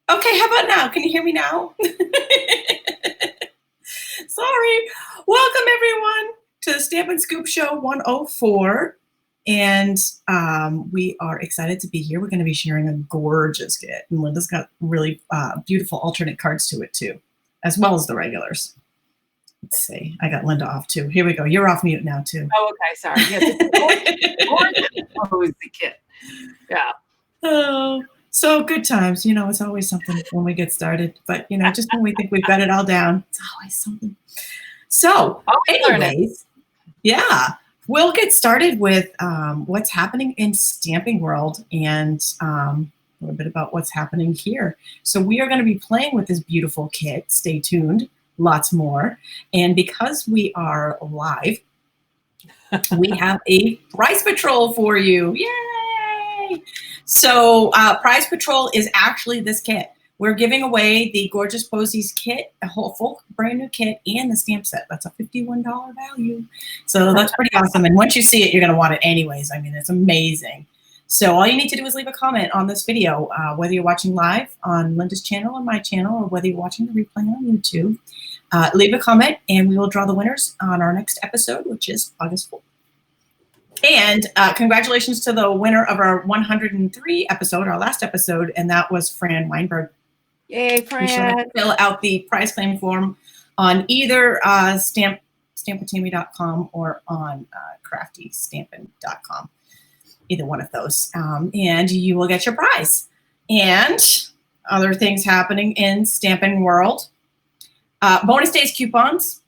Okay, how about now? Can you hear me now? Sorry. Welcome, everyone, to the Stampin Scoop Show 104. And we are excited to be here. We're going to be sharing a gorgeous kit. And Linda's got really beautiful alternate cards to it, too, as well as the regulars. Let's see. I got Linda off, too. Here we go. You're off mute now, too. Oh, okay. Sorry. Yes, Gorgeous the kit. Yeah. Oh, so good times. You know, it's always something when we get started. But, you know, just when we think we've got it all down, it's always something. So, anyways, yeah, we'll get started with what's happening in Stamping World and a little bit about what's happening here. So we are going to be playing with this beautiful kit. Stay tuned. Lots more. And because we are live, we have a prize patrol for you. Yay! So prize patrol is actually this kit. We're giving away the Gorgeous Posies kit, a whole full brand new kit, and the stamp set. That's a $51 value. So that's pretty awesome. And once you see it, you're going to want it anyways. I mean, it's amazing. So all you need to do is leave a comment on this video, whether you're watching live on Linda's channel or my channel, or whether you're watching the replay on YouTube. Leave a comment, and we will draw the winners on our next episode, which is August 4th. And congratulations to the winner of our 103 episode, our last episode, and that was Fran Weinberg. Yay, Fran. You should fill out the prize claim form on either stampwithtami.com or on craftystampin.com. Either one of those. And you will get your prize. And other things happening in Stampin' World. Bonus days coupons.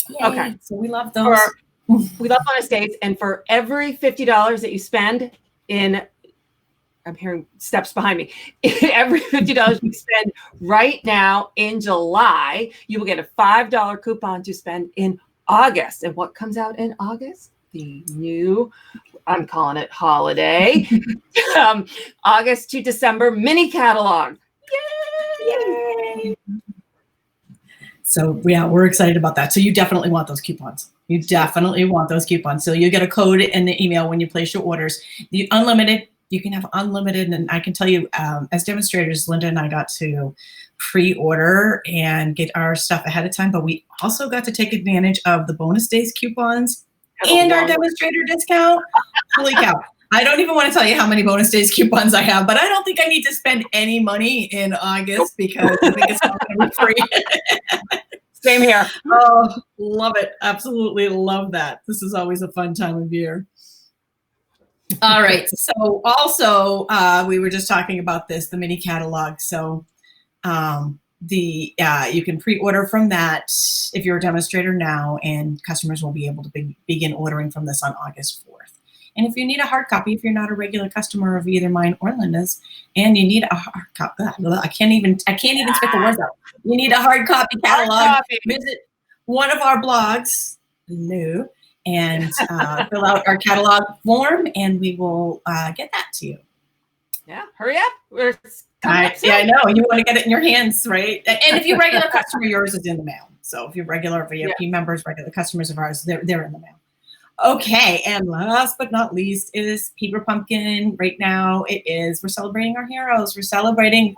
Yay. Okay. So we love those. We love bonus days. And for every $50 that you spend in, I'm hearing steps behind me. Every $50 you spend right now in July, you will get a $5 coupon to spend in August. And what comes out in August? The new, I'm calling it holiday, August to December mini catalog. Yay! Yay! So yeah, we're excited about that. So you definitely want those coupons. You definitely want those coupons. So you get a code in the email when you place your orders. The unlimited, you can have unlimited. And I can tell you, as demonstrators, Linda and I got to pre-order and get our stuff ahead of time, but we also got to take advantage of the bonus days coupons and our demonstrator discount. Holy cow. I don't even want to tell you how many bonus days coupons I have, but I don't think I need to spend any money in August because I think it's not going to be free. Same here. Oh, love it. Absolutely love that. This is always a fun time of year. All right. So also, we were just talking about this, the mini catalog. So you can pre-order from that if you're a demonstrator now, and customers will be able to begin ordering from this on August 4th. And if you need a hard copy, if you're not a regular customer of either mine or Linda's, and you need a hard copy, I can't even spit the words out. You need a hard copy catalog. Visit one of our blogs, and fill out our catalog form, and we will get that to you. Yeah, hurry up. I know. You want to get it in your hands, right? And if you're a regular customer, yours is in the mail. So if you're regular VIP members, regular customers of ours, they're in the mail. Okay, and last but not least is Paper Pumpkin. Right now, we're celebrating our heroes. We're celebrating.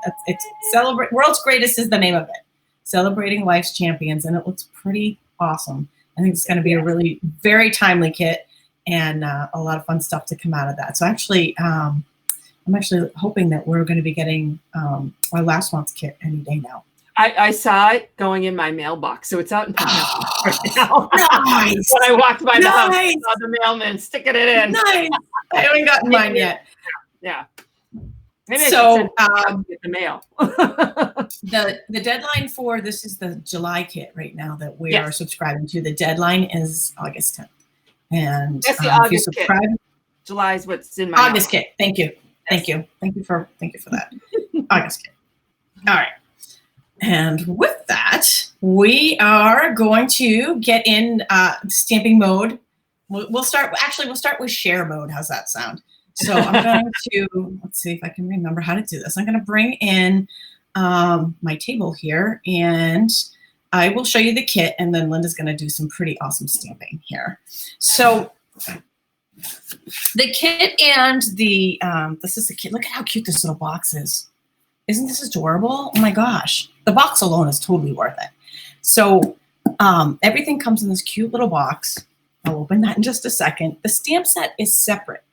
World's Greatest is the name of it. Celebrating Life's Champions, and it looks pretty awesome. I think it's going to be a really very timely kit, and a lot of fun stuff to come out of that. So actually, I'm actually hoping that we're going to be getting our last month's kit any day now. I saw it going in my mailbox, so it's out in my mailbox right now. Nice. When I walked by the house, I saw the mailman sticking it in. Nice. I haven't gotten mine yet. Yeah. Maybe so get the mail. the deadline for this is the July kit right now that we are subscribing to. The deadline is August 10th. And that's the August kit. July is what's in my August kit. Thank you. Thank you. Thank you for that. August kit. All right. And with that, we are going to get in stamping mode. We'll start with share mode. How's that sound? So I'm going to, let's see if I can remember how to do this. I'm going to bring in my table here, and I will show you the kit, and then Linda's going to do some pretty awesome stamping here. So the kit and the, this is the kit. Look at how cute this little box is. Isn't this adorable? Oh my gosh. The box alone is totally worth it. So everything comes in this cute little box. I'll open that in just a second. The stamp set is separate.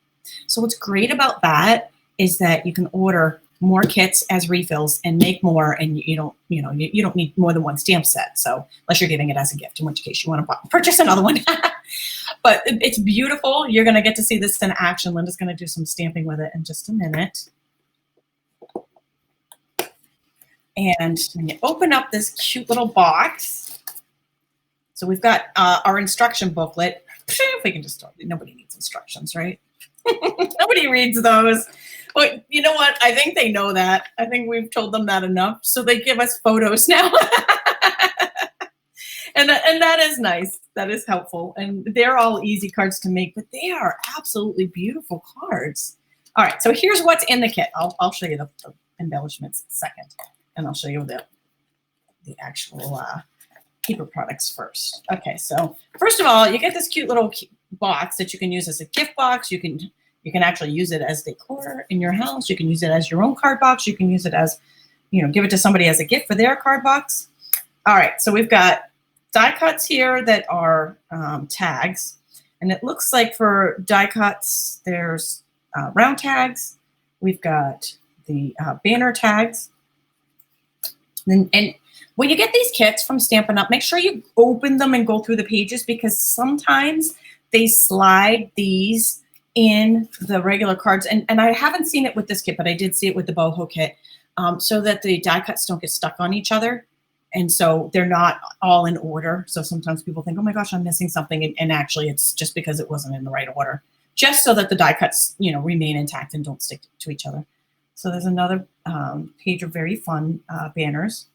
So what's great about that is that you can order more kits as refills and make more, and you don't need more than one stamp set. So unless you're giving it as a gift, in which case you want to purchase another one. But it's beautiful. You're going to get to see this in action. Linda's going to do some stamping with it in just a minute. And when you open up this cute little box, so we've got our instruction booklet. If we can just talk, nobody needs instructions, right? Nobody reads those. But you know what? I think they know that. I think we've told them that enough. So they give us photos now. and that is nice. That is helpful. And they're all easy cards to make, but they are absolutely beautiful cards. All right. So here's what's in the kit. I'll show you the embellishments in a second. And I'll show you the actual keeper products first. Okay, so first of all, you get this cute little box that you can use as a gift box. You can actually use it as decor in your house. You can use it as your own card box. You can use it as, give it to somebody as a gift for their card box. All right, so we've got die cuts here that are tags. And it looks like for die cuts, there's round tags. We've got the banner tags. And when you get these kits from Stampin' Up, make sure you open them and go through the pages, because sometimes they slide these in the regular cards. And I haven't seen it with this kit, but I did see it with the boho kit, so that the die cuts don't get stuck on each other. And so they're not all in order. So sometimes people think, oh my gosh, I'm missing something. And actually it's just because it wasn't in the right order, just so that the die cuts, remain intact and don't stick to each other. So there's another page of very fun banners,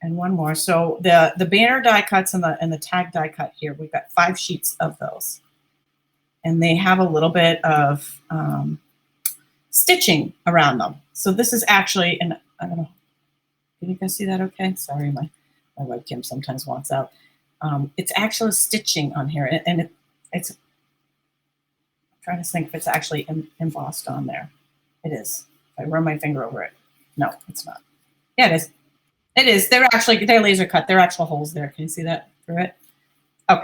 and one more. So the banner die cuts and the tag die cut here, we've got 5 sheets of those, and they have a little bit of stitching around them. So this is actually, and I don't know, can you guys see that? Okay, sorry, my webcam sometimes wants out. It's actually stitching on here, and it's. I'm trying to think if it's actually embossed on there. It is. I run my finger over it. No, it's not. Yeah, it is. It is. They're laser cut. They're actual holes there. Can you see that through it? Okay.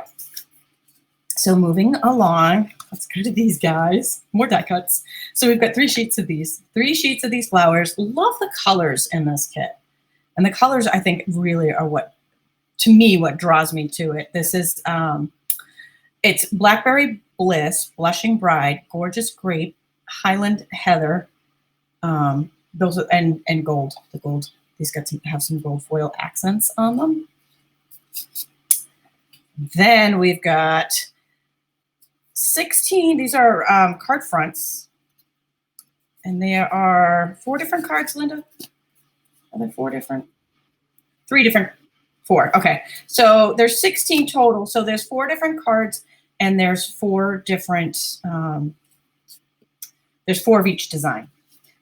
So moving along, let's go to these guys. More die cuts. So we've got 3 sheets of these. 3 sheets of these flowers. Love the colors in this kit. And the colors, I think, really are what draws me to it. This is, it's Blackberry Bliss, Blushing Bride, Gorgeous Grape, Highland Heather, those are, and gold. The gold, these have some gold foil accents on them. Then we've got 16. These are card fronts, and there are 4 different cards. Linda, are there 4 different? 3 different. 4. Okay, so there's 16 total. So there's 4 different cards, and there's 4 different. There's 4 of each design.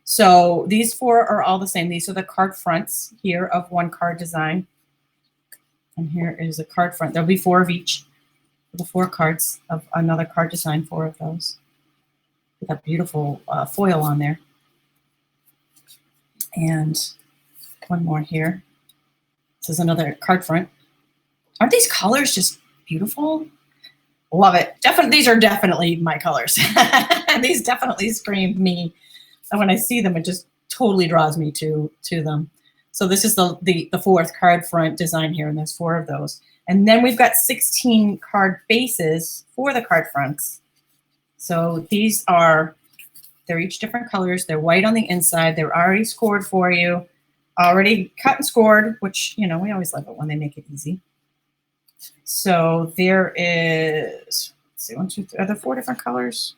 So these 4 are all the same. These are the card fronts here of one card design. And here is a card front. There'll be 4 of each. The 4 cards of another card design, 4 of those. With that beautiful foil on there. And one more here. This is another card front. Aren't these colors just beautiful? Love it. These are definitely my colors. These definitely scream me. And when I see them, it just totally draws me to them. So this is the 4th card front design here, and there's 4 of those. And then we've got 16 card bases for the card fronts. So these they're each different colors. They're white on the inside. They're already scored for you, already cut and scored, which, we always love it when they make it easy. So there is, let's see, 1, 2, 3, are there 4 different colors?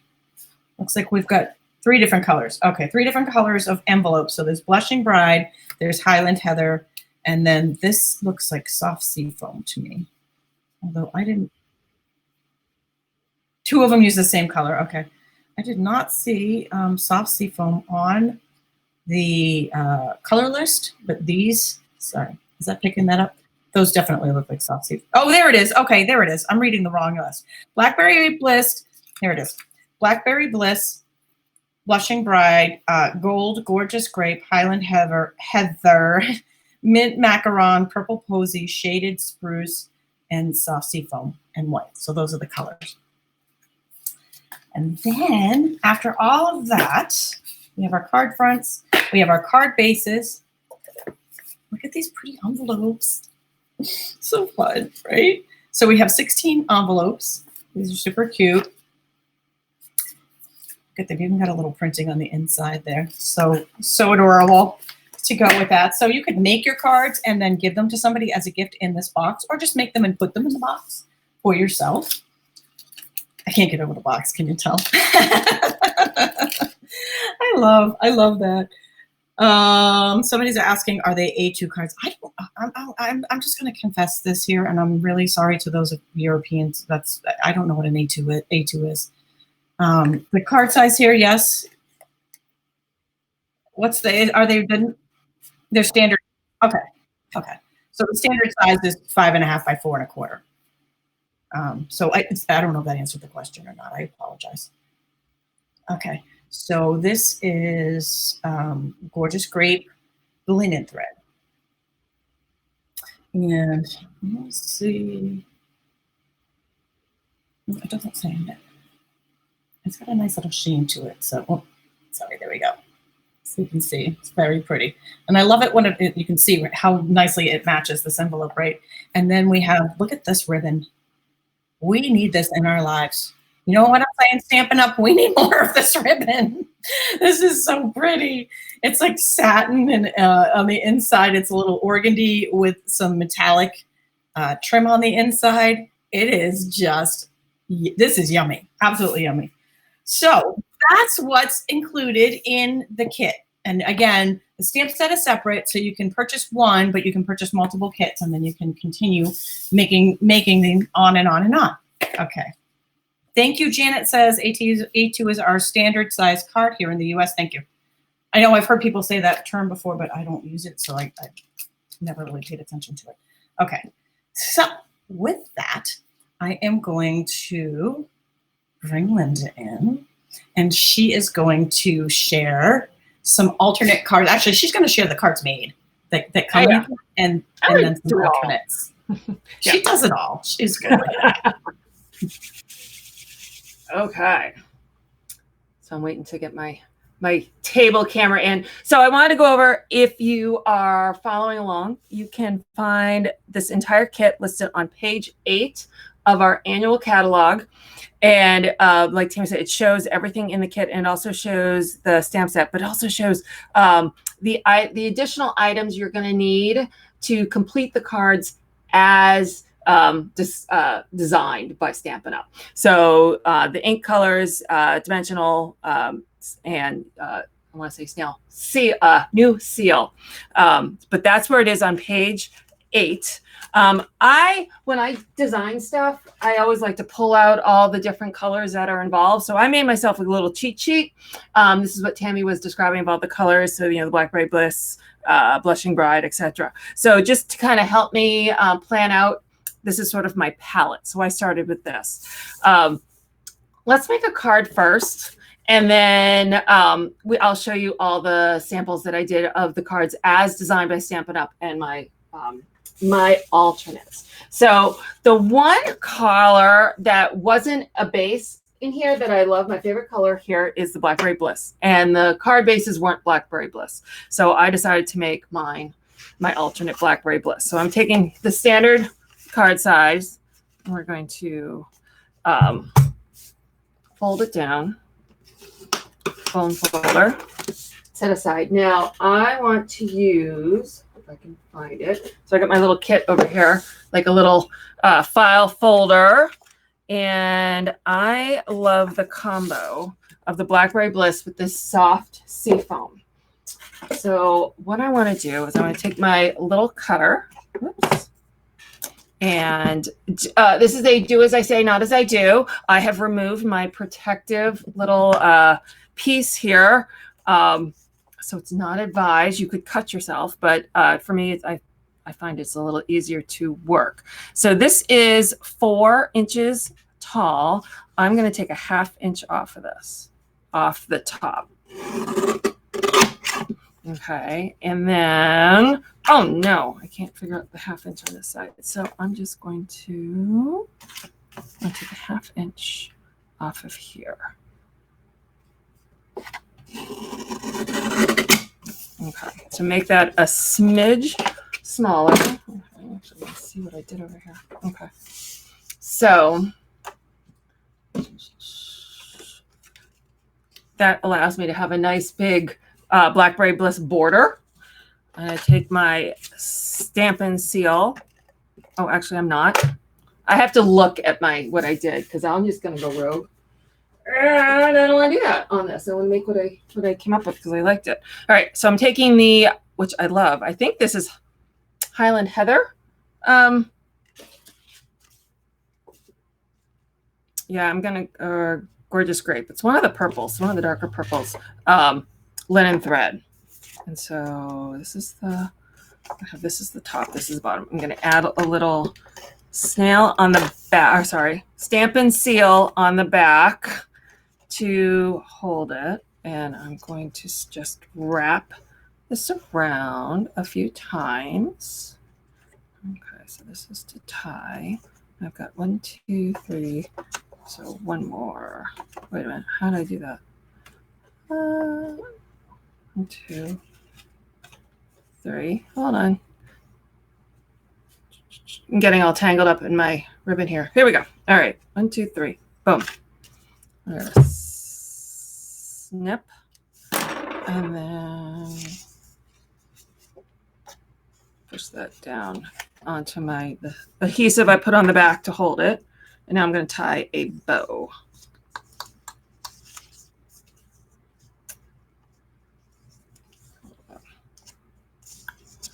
Looks like we've got 3 different colors. Okay, 3 different colors of envelopes. So there's Blushing Bride, there's Highland Heather, and then this looks like soft sea foam to me. Although I didn't, 2 of them use the same color. Okay. I did not see soft sea foam on the color list, but these, sorry, is that picking that up? Those definitely look like soft sea. Oh, there it is. Okay, there it is. I'm reading the wrong list. Blackberry Bliss, here it is. Blackberry Bliss, Blushing Bride, Gold, Gorgeous Grape, Highland Heather, Mint Macaron, Purple Posy, Shaded Spruce, and Soft Sea Foam, and White. So those are the colors. And then after all of that, we have our card fronts, we have our card bases. Look at these pretty envelopes. So fun, right? So we have 16 envelopes. These are super cute. Look at, they've even got a little printing on the inside there. So adorable to go with that. So you could make your cards and then give them to somebody as a gift in this box, or just make them and put them in the box for yourself. I can't get over the box, can you tell? I love that. Somebody's asking, are they A2 cards? I'm just going to confess this here, and I'm really sorry to those Europeans. I don't know what an A2 is. The card size here, yes. They're standard. Okay. So the standard size is 5.5 by 4.25. So I don't know if that answered the question or not. I apologize. Okay. So this is Gorgeous Grape linen thread. And let's see. It doesn't say in it. It's got a nice little sheen to it. So, oh, sorry, there we go. So you can see, it's very pretty. And I love it when you can see how nicely it matches this envelope, right? And then we have, look at this ribbon. We need this in our lives. You know what I'm saying, Stampin' Up? We need more of this ribbon. This is so pretty. It's like satin, and on the inside, it's a little organdy with some metallic trim on the inside. It is just, this is yummy. Absolutely yummy. So that's what's included in the kit. And again, the stamp set is separate, so you can purchase one, but you can purchase multiple kits, and then you can continue making them on and on and on. Okay. Thank you. Janet says A2 is our standard size card here in the US. Thank you. I know I've heard people say that term before, but I don't use it, so I never really paid attention to it. Okay. So with that, I am going to bring Linda in, and she is going to share some alternate cards. Actually, she's going to share the cards made that come in, and then some alternates. She does it all. She's good at that. Okay. So I'm waiting to get my table camera in. So I wanted to go over, if you are following along, you can find this entire kit listed on page 8 of our annual catalog. And like Tami said, it shows everything in the kit, and it also shows the stamp set, but it also shows the additional items you're going to need to complete the cards as designed by Stampin' Up. So the ink colors, dimensional, and I want to say new seal. But that's where it is on page 8. When I design stuff, I always like to pull out all the different colors that are involved. So I made myself a little cheat sheet. This is what Tami was describing about the colors. So, the Blackberry Bliss, Blushing Bride, etc. So just to kind of help me plan out, this is sort of my palette. So I started with this. Let's make a card first, and then I'll show you all the samples that I did of the cards as designed by Stampin' Up and my alternates. So the one color that wasn't a base in here that I love, my favorite color here, is the Blackberry Bliss. And the card bases weren't Blackberry Bliss. So I decided to make my alternate Blackberry Bliss. So I'm taking the standard card size, and we're going to fold it down, foam folder, set aside. Now I want to use, if I can find it. So I got my little kit over here, like a little file folder. And I love the combo of the Blackberry Bliss with this soft sea foam. So what I want to do is I want to take my little cutter. Whoops. And this is a do as I say, not as I do. I have removed my protective little piece here. So it's not advised. You could cut yourself, but for me, I find it's a little easier to work. So this is 4 inches tall. I'm going to take a 1/2 inch off of this, off the top. Okay, and then, oh no, I can't figure out the 1/2 inch on this side. So I'm just going to take a 1/2 inch off of here. Okay, to make that a smidge smaller. Okay, actually, let's see what I did over here. Okay, so that allows me to have a nice big Blackberry Bliss border. And I take my Stampin' Seal. Oh, actually, I'm not. I have to look at what I did because I'm just going to go rogue. And I don't want to do that on this. I want to make what I came up with because I liked it. All right, so I'm taking which I love. I think this is Highland Heather. Yeah, I'm going to Gorgeous Grape. It's one of the purples, one of the darker purples. Linen thread. And so this is the top, this is the bottom. I'm going to add a little snail on the back, or sorry, Stampin' Seal on the back to hold it. And I'm going to just wrap this around a few times. Okay, so this is to tie. I've got 1, 2, 3. So one more. Wait a minute, how did I do that? 1, 2, 3. Hold on. I'm getting all tangled up in my ribbon here. Here we go. All right. 1, 2, 3. Boom. Snip. And then push that down onto the adhesive I put on the back to hold it. And now I'm going to tie a bow.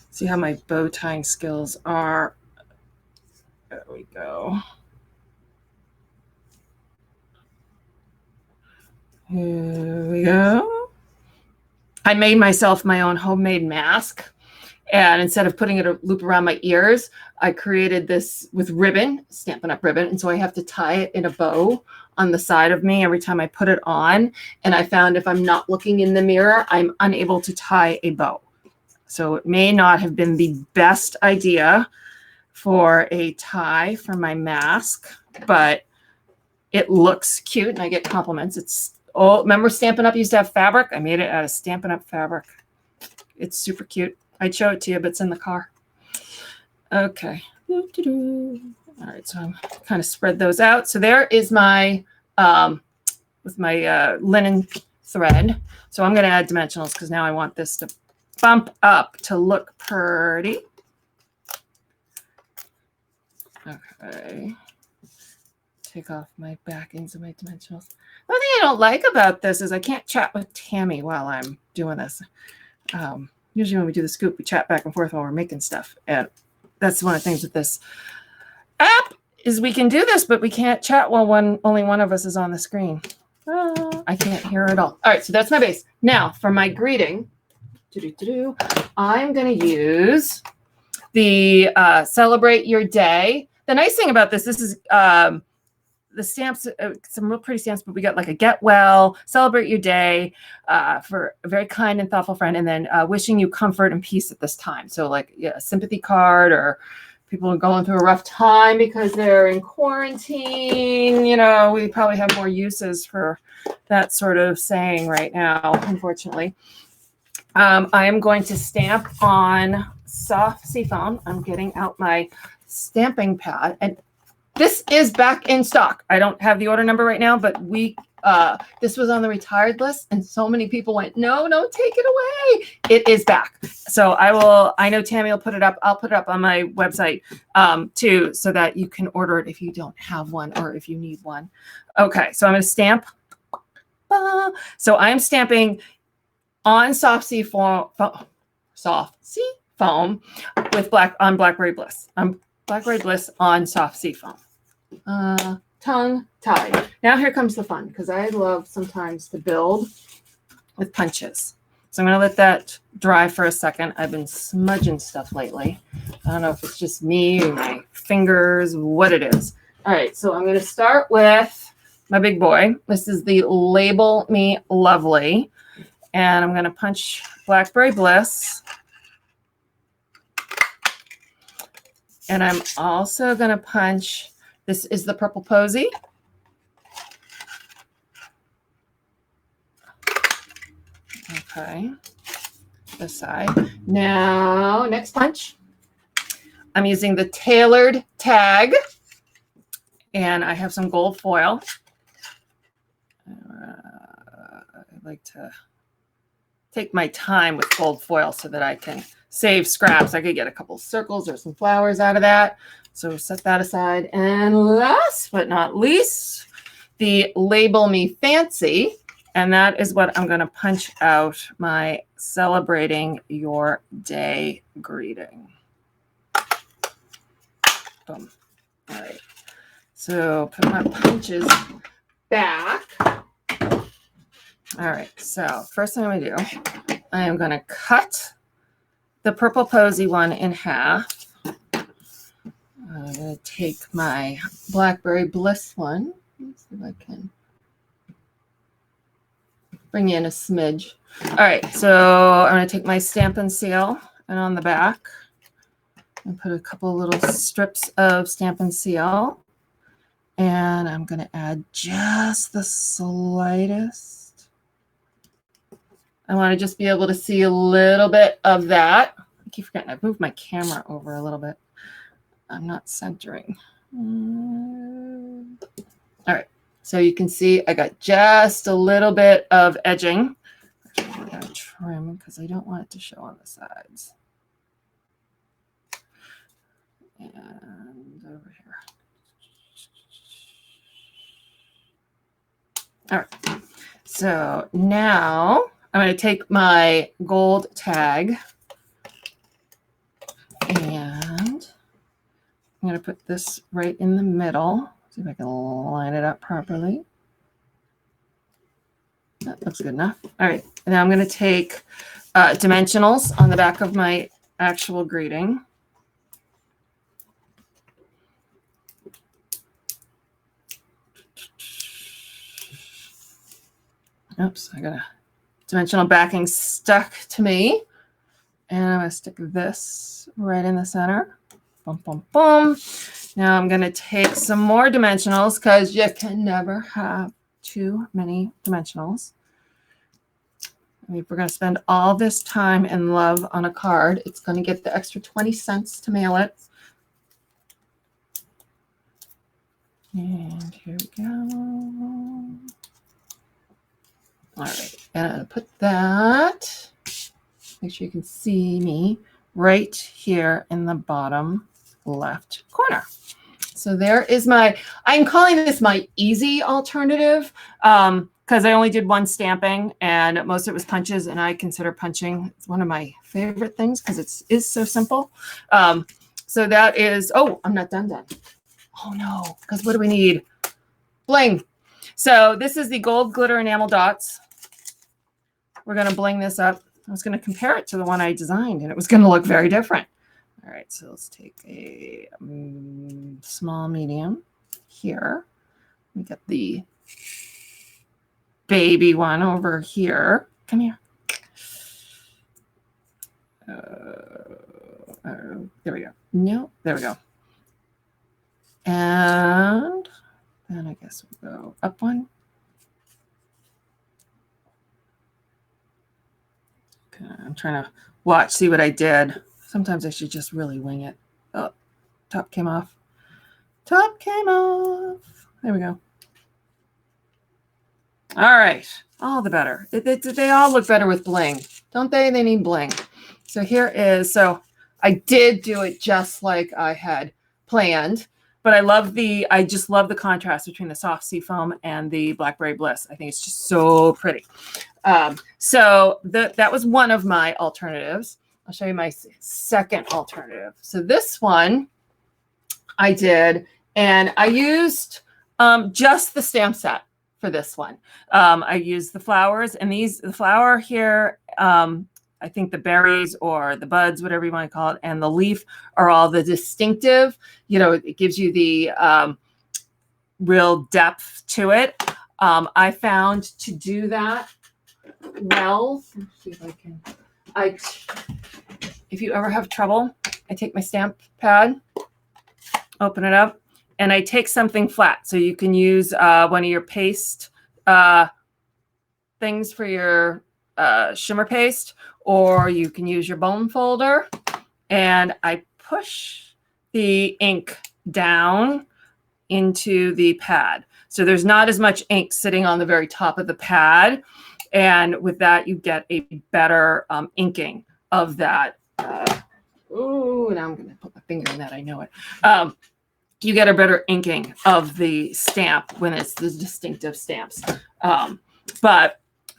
See how my bow tying skills are. There we go. Here we go. I made myself my own homemade mask. And instead of putting a loop around my ears, I created this with ribbon, Stampin' Up ribbon. And so I have to tie it in a bow on the side of me every time I put it on. And I found if I'm not looking in the mirror, I'm unable to tie a bow. So it may not have been the best idea for a tie for my mask, but it looks cute and I get compliments. Remember Stampin' Up used to have fabric? I made it out of Stampin' Up fabric. It's super cute. I'd show it to you, but it's in the car. Okay. All right, so I'm kind of spread those out. So there is my, with my linen thread. So I'm going to add dimensionals because now I want this to bump up to look pretty. Okay. Take off my backings of my dimensionals. One thing I don't like about this is I can't chat with Tami while I'm doing this. Usually when we do the scoop, we chat back and forth while we're making stuff. And that's one of the things with this app is we can do this, but we can't chat while only one of us is on the screen. I can't hear it all. All right, so that's my base. Now for my greeting, I'm going to use the Celebrate Your Day. The nice thing about this is the stamps, some real pretty stamps, but we got like a get well, celebrate your day for a very kind and thoughtful friend, and then wishing you comfort and peace at this time. So like a sympathy card, or people are going through a rough time because they're in quarantine. You know, we probably have more uses for that sort of saying right now, unfortunately. I am going to stamp on soft seafoam. I'm getting out my stamping pad, and this is back in stock. I don't have the order number right now, but this was on the retired list, and so many people went, no, take it away. It is back. So I know Tami will put it up. I'll put it up on my website too, so that you can order it if you don't have one or if you need one. Okay, so I'm going to stamp. So I'm stamping on soft sea foam with Blackberry Bliss. Blackberry Bliss on soft sea foam. Tongue tied. Now here comes the fun, because I love sometimes to build with punches. So I'm going to let that dry for a second. I've been smudging stuff lately. I don't know if it's just me or my fingers, what it is. All right, so I'm going to start with my big boy. This is the Label Me Lovely. And I'm going to punch Blackberry Bliss. And I'm also going to punch, this is the Purple Posy. Okay, this side. Now, next punch. I'm using the tailored tag, and I have some gold foil. I like to take my time with gold foil so that I can save scraps. I could get a couple circles or some flowers out of that. So set that aside. And last but not least, the Label Me Fancy. And that is what I'm going to punch out my Celebrating Your Day greeting. Boom. All right. So put my punches back. All right. So first thing I'm going to do, I am going to cut the Purple Posy one in half. I'm going to take my Blackberry Bliss one. Let's see if I can bring in a smidge. All right, so I'm going to take my Stampin' Seal, and on the back, and put a couple little strips of Stampin' Seal. And I'm going to add just the slightest. I want to just be able to see a little bit of that. I keep forgetting, I've moved my camera over a little bit. I'm not centering. All right. So you can see I got just a little bit of edging. I'm going to trim because I don't want it to show on the sides. And over here. All right. So now I'm going to take my gold tag and I'm going to put this right in the middle. See if I can line it up properly. That looks good enough. All right. And now I'm going to take dimensionals on the back of my actual greeting. Oops, I got a dimensional backing stuck to me. And I'm going to stick this right in the center. Boom, boom, boom. Now I'm going to take some more dimensionals because you can never have too many dimensionals. I mean, if we're going to spend all this time and love on a card, it's going to get the extra 20 cents to mail it. And here we go. All right. And I'm going to put that, make sure you can see me, right here in the bottom left corner. So there is my, I'm calling this my easy alternative because I only did one stamping and most of it was punches, and I consider punching one of my favorite things because it is so simple. So that is, oh, I'm not done. Oh no, because what do we need? Bling. So this is the gold glitter enamel dots. We're going to bling this up. I was going to compare it to the one I designed and it was going to look very different. All right, so let's take a small medium here. We got the baby one over here. Come here. There we go. No, there we go. And then I guess we'll go up one. Okay, I'm trying to watch, see what I did. Sometimes I should just really wing it. Oh, top came off. Top came off. There we go. All right. All the better. They all look better with bling, don't they? They need bling. So here is, so I did do it just like I had planned, but I just love the contrast between the soft sea foam and the Blackberry Bliss. I think it's just so pretty. So that was one of my alternatives. I'll show you my second alternative. So this one I did, and I used just the stamp set for this one. I used the flowers, and the flower here, I think the berries or the buds, whatever you want to call it, and the leaf are all the distinctive, it gives you the real depth to it. I found to do that, well. Let's see if I can. If you ever have trouble, I take my stamp pad, open it up, and I take something flat. So you can use one of your paste things for your shimmer paste, or you can use your bone folder. And I push the ink down into the pad. So there's not as much ink sitting on the very top of the pad. And with that, you get a better inking of that. Oh, now I'm going to put my finger in that. I know it. You get a better inking of the stamp when it's the distinctive stamps.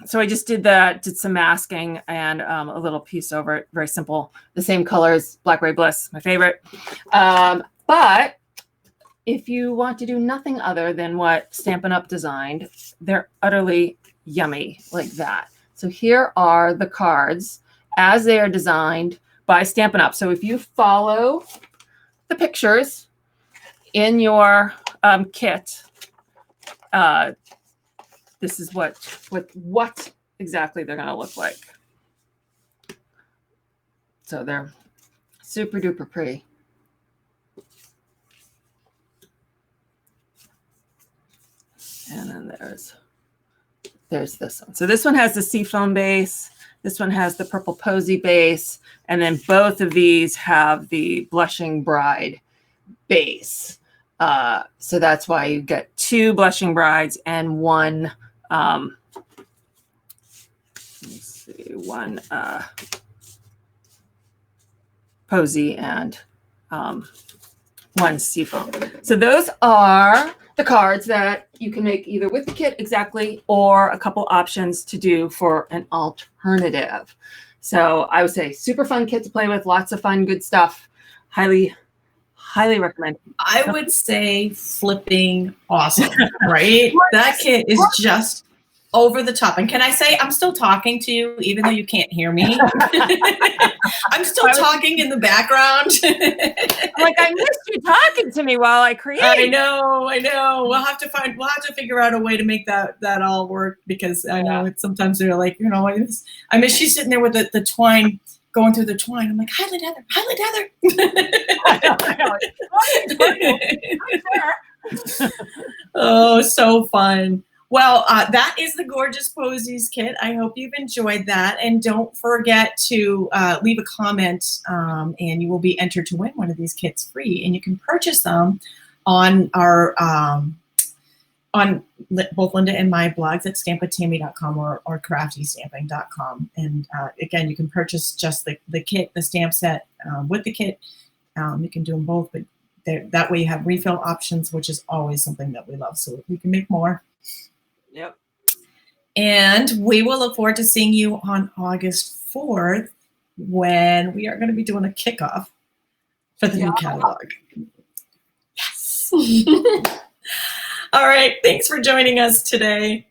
So I just did that, did some masking and a little piece over it. Very simple. The same color as Blackberry Bliss, my favorite. But if you want to do nothing other than what Stampin' Up designed, they're utterly yummy like that. So here are the cards as they are designed by Stampin' Up. So if you follow the pictures in your kit, this is what exactly they're going to look like. So they're super duper pretty. And then there's this one. So this one has the seafoam base. This one has the purple posy base. And then both of these have the blushing bride base. So that's why you get 2 blushing brides and one, let's see, one posy and one seafoam. So those are the cards that you can make either with the kit exactly or a couple options to do for an alternative. So I would say super fun kit to play with, lots of fun, good stuff. Highly recommend. I would say flipping awesome, right? That kit is just over the top. And can I say I'm still talking to you even though you can't hear me? I'm still talking in the background. Like I missed you talking to me while I create. I know. We'll have to figure out a way to make that all work, because I know it's sometimes they're like, I miss you sitting there with the twine, going through the twine. I'm like, Highland Heather. Oh, so fun. Well, that is the Gorgeous Posies kit. I hope you've enjoyed that. And don't forget to leave a comment, and you will be entered to win one of these kits free. And you can purchase them on our on both Linda and my blogs at stampwithtami.com or craftystamping.com. And again, you can purchase just the kit, the stamp set with the kit. You can do them both, but that way you have refill options, which is always something that we love. So we can make more. Yep. And we will look forward to seeing you on August 4th when we are going to be doing a kickoff for the new catalog. Yes. All right. Thanks for joining us today.